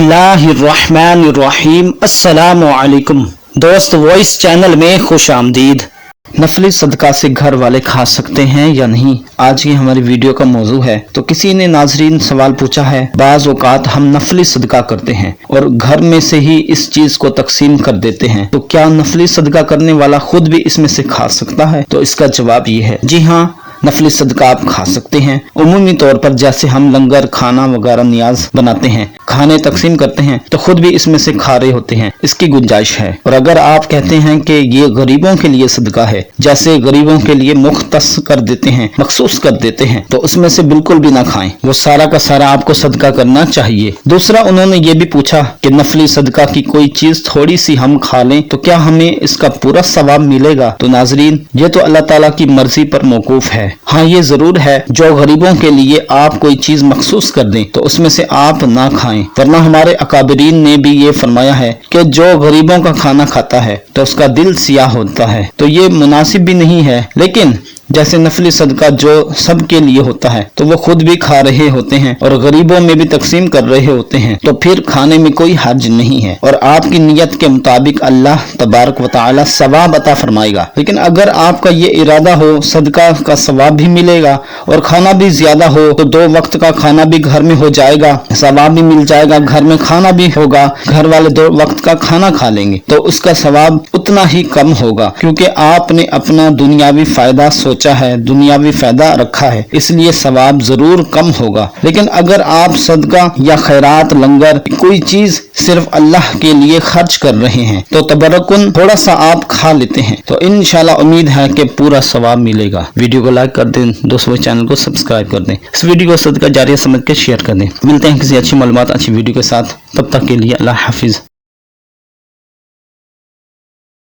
बिस्मिल्लाहिर्रहमानिर्रहीम। अस्सलामुअलैकुम दोस्त, वॉइस चैनल में खुश आमदीद। नफली सदका से घर वाले खा सकते हैं या नहीं, आज की हमारी वीडियो का मौजू है। तो किसी ने नाजरीन सवाल पूछा है, बाज़ औक़ात हम नफली सदका करते हैं और घर में से ही इस चीज को तकसीम कर देते हैं, तो क्या नफली सदका करने वाला खुद भी इसमें से खा सकता है? तो इसका जवाब ये है, जी हाँ, नफली सदका आप खा सकते हैं। उमूमी तौर पर जैसे हम लंगर, खाना वगैरह नियाज बनाते हैं, खाने तकसीम करते हैं, तो खुद भी इसमें से खा रहे होते हैं, इसकी गुंजाइश है। और अगर आप कहते हैं कि ये गरीबों के लिए सदका है, जैसे गरीबों के लिए मुख्तस कर देते हैं, मखसूस कर देते हैं, तो उसमें से बिल्कुल भी ना खाएं, वो सारा का सारा आपको सदका करना चाहिए। दूसरा, उन्होंने ये भी पूछा कि नफली सदका की कोई चीज थोड़ी सी हम खा लें तो क्या हमें इसका पूरा सवाब मिलेगा? तो नाजरीन, ये तो अल्लाह ताला की मर्जी पर मौकूफ है। हाँ, ये जरूर है, जो गरीबों के लिए आप कोई चीज मखसूस कर दें तो उसमें से आप ना खाएं, वरना हमारे अकाबरीन ने भी ये फरमाया है कि जो गरीबों का खाना खाता है तो उसका दिल सियाह होता है। तो ये मुनासिब भी नहीं है। लेकिन जैसे नफली सदका जो सबके लिए होता है, तो वो खुद भी खा रहे होते हैं और गरीबों में भी तकसीम कर रहे होते हैं, तो फिर खाने में कोई हर्ज नहीं है और आपकी नियत के मुताबिक अल्लाह तबारक व तआला सवाब अता फरमाएगा। लेकिन अगर आपका ये इरादा हो सदका का सवाब भी मिलेगा और खाना भी ज्यादा हो, तो 2 वक्त का खाना भी घर में हो जाएगा, सवाब भी मिल जाएगा, घर में खाना भी होगा, घर वाले 2 वक्त का खाना खा लेंगे, तो उसका सवाब उतना ही कम होगा, क्योंकि आपने अपना दुनियावी फायदा सोचा है, दुनियावी फायदा रखा है, इसलिए सवाब जरूर कम होगा। लेकिन अगर आप सदका या खैरात, लंगर, कोई चीज सिर्फ अल्लाह के लिए खर्च कर रहे हैं, तो तबरकुन थोड़ा सा आप खा लेते हैं, तो इंशाल्लाह उम्मीद है कि पूरा सवाब मिलेगा। वीडियो को लाइक कर दें दोस्तों, चैनल को सब्सक्राइब कर दें, इस वीडियो को सदका जारिया समझ के शेयर कर दें। मिलते हैं किसी अच्छी मालूमात, अच्छी वीडियो के साथ, तब तक के लिए अल्लाह हाफिज।